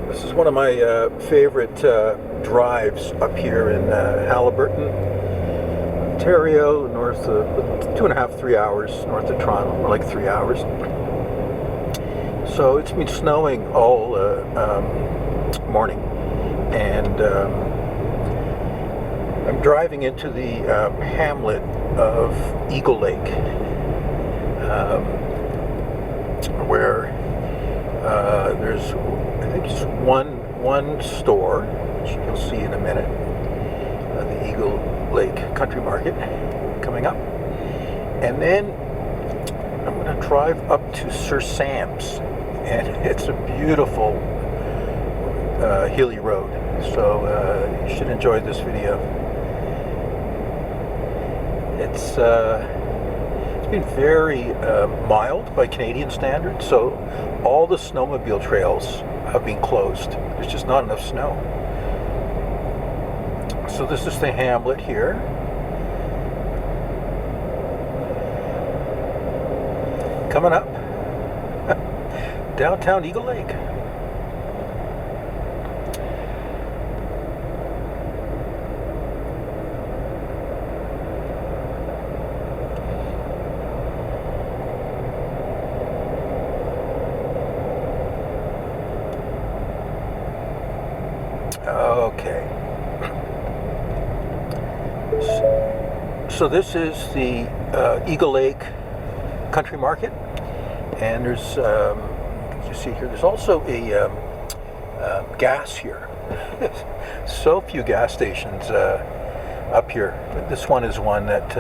This is one of my favorite drives up here in Haliburton, Ontario, north of 2.5, 3 hours north of Toronto, or like 3 hours. So it's been snowing all morning, and I'm driving into the hamlet of Eagle Lake, where there's, I think, just one store, which you'll see in a minute, the Eagle Lake Country Market coming up, and then I'm going to drive up to Sir Sam's, and it's a beautiful hilly road, so you should enjoy this video. It's been very mild by Canadian standards, so all the snowmobile trails have been closed. There's just not enough snow. So this is the hamlet here. Coming up, downtown Eagle Lake. Okay. So this is the Eagle Lake Country Market, and there's, you see here, there's also a gas here. So few gas stations up here. This one is one that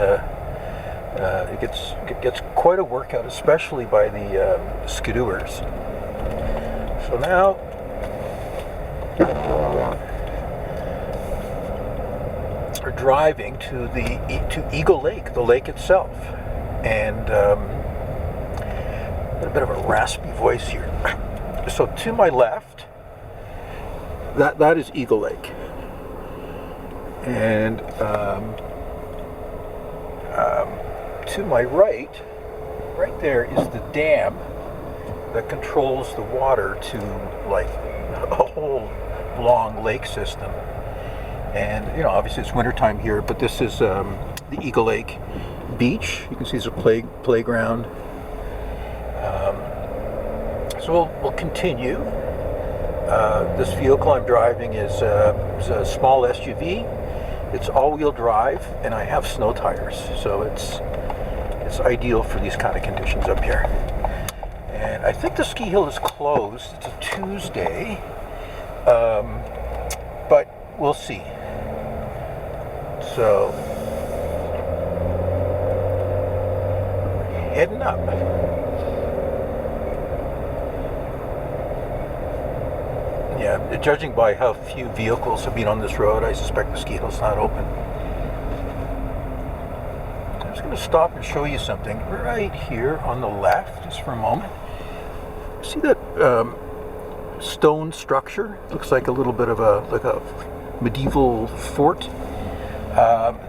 it gets quite a workout, especially by the skidoers. So now we're driving to Eagle Lake, the lake itself, and a bit of a raspy voice here. So to my left, that is Eagle Lake, and to my right there is the dam that controls the water to like a whole long lake system. And you know, obviously it's wintertime here, but this is the Eagle Lake beach. You can see there's a playground. So we'll continue. This vehicle I'm driving is a small SUV. It's all-wheel drive, and I have snow tires, so it's ideal for these kind of conditions up here. And I think the ski hill is closed. It's a Tuesday, but we'll see. So, heading up. Yeah, judging by how few vehicles have been on this road, I suspect the ski hill's not open. I'm just going to stop and show you something right here on the left, just for a moment. See that stone structure? Looks like a little bit of a medieval fort.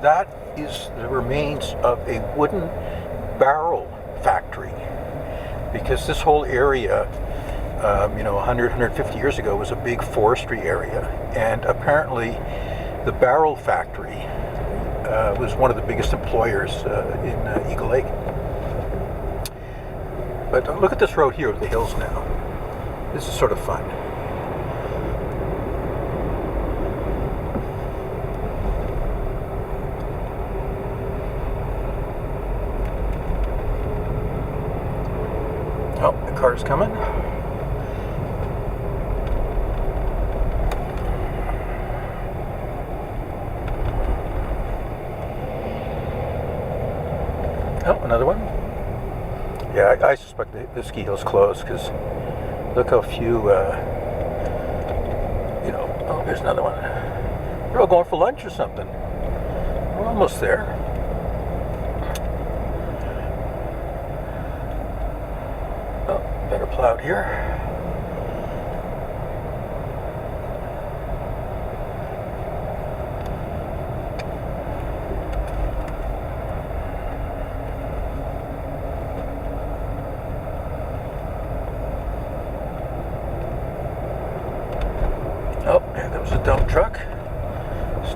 That is the remains of a wooden barrel factory, because this whole area, 150 years ago, was a big forestry area, and apparently the barrel factory was one of the biggest employers in Eagle Lake. But look at this road here with the hills now. This is sort of fun. Oh, the car's coming. Oh, another one. Yeah, I suspect the ski hill's closed, because look how few, oh, there's another one. We're all going for lunch or something. We're almost there. Oh, better plow out here.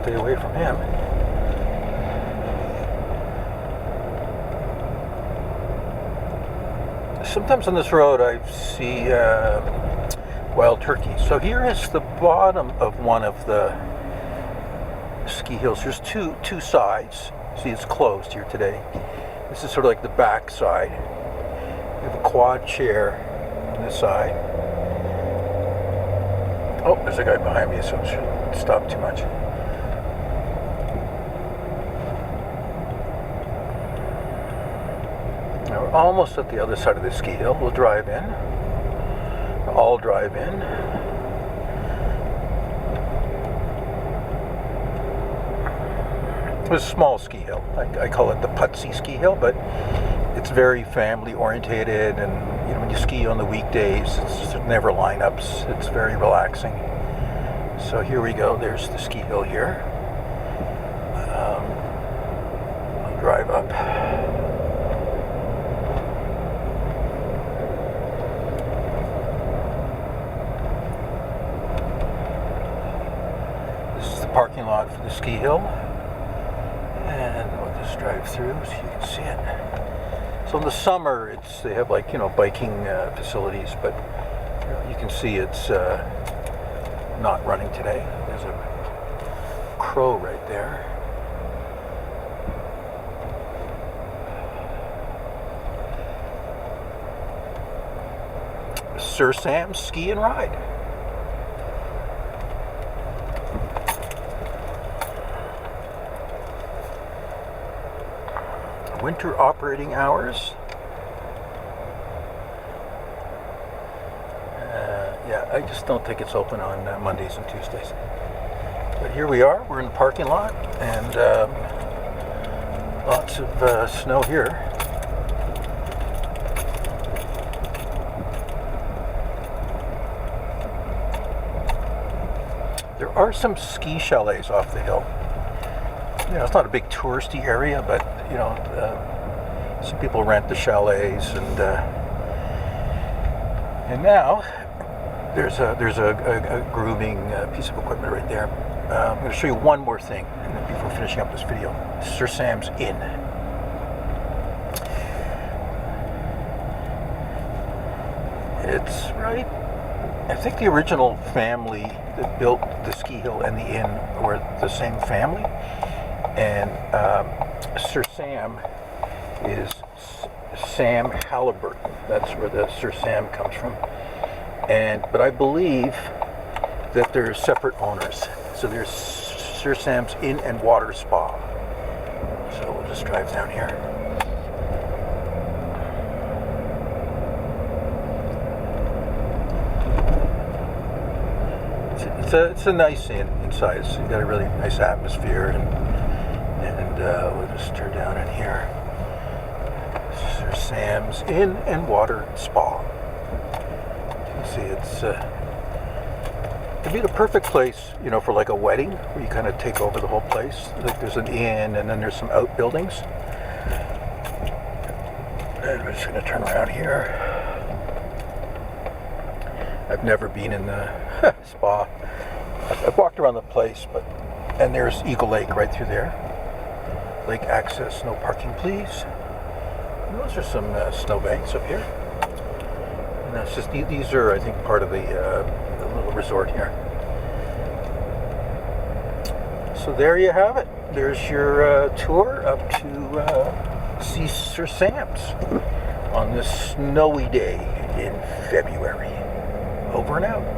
Stay away from him. Sometimes on this road I see wild turkeys. So here is the bottom of one of the ski hills. There's two sides. See, it's closed here today. This is sort of like the back side. We have a quad chair on this side. Oh, there's a guy behind me, so I shouldn't stop too much. Now we're almost at the other side of the ski hill. We'll drive in. I'll drive in. It's a small ski hill. I call it the Putsy ski hill, but it's very family orientated, and you know, when you ski on the weekdays, it's never lineups. It's very relaxing. So here we go. There's the ski hill here. I'll drive up. This is the parking lot for the ski hill. And we'll just drive through so you can see it. So in the summer, they have like, you know, biking facilities, but you know, you can see it's not running today. There's a crow right there. Sir Sam's Ski and Ride. Winter operating hours. Yeah, I just don't think it's open on Mondays and Tuesdays. But here we are. We're in the parking lot, and lots of snow here. There are some ski chalets off the hill. You know, it's not a big touristy area, but you know, some people rent the chalets, and now there's a grooming piece of equipment right there. I'm going to show you one more thing before finishing up this video. Sir Sam's Inn. It's right. I think the original family that built the ski hill and the inn were the same family. And Sir Sam is Sam Haliburton. That's where the Sir Sam comes from. But I believe that they're separate owners. So there's Sir Sam's Inn and Water Spa. So we'll just drive down here. It's a nice inn inside. It's got a really nice atmosphere, and we'll just turn down in here. Sir Sam's Inn and Water Spa. You can see it'd be the perfect place, you know, for like a wedding where you kind of take over the whole place. Like there's an inn, and then there's some outbuildings. And we're just going to turn around here. I've never been in the spa. I've walked around the place, and there's Eagle Lake right through there. Lake access, no parking, please. And those are some snowbanks up here. And that's just, these are, I think, part of the little resort here. So there you have it. There's your tour up to see Sir Sam's on this snowy day in February. Over and out.